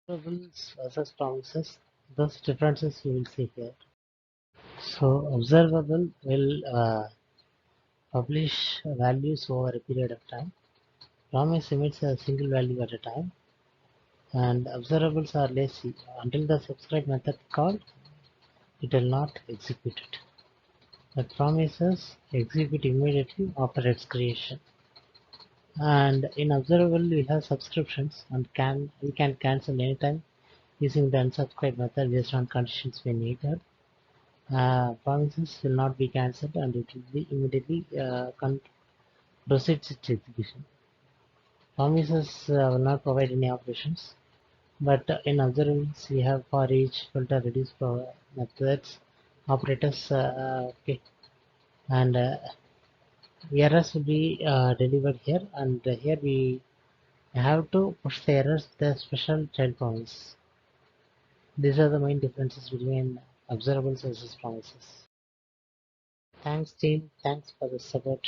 Observables versus promises, those differences you will see here. So observable will publish values over a period of time. Promise emits a single value at a time, and observables are lazy. Until the subscribe method called, it will not execute it. The promises execute immediately after its creation. And in observable we have subscriptions and we can cancel anytime using the unsubscribe method based on conditions we needed. Promises will not be cancelled and it will be immediately proceeds its execution. Promises will not provide any operations, but in observables we have for each filter reduce methods operators. Okay, and errors will be delivered here, and here we have to push the errors with a special child promise. These are the main differences between observables versus promises. Thanks team, thanks for the support.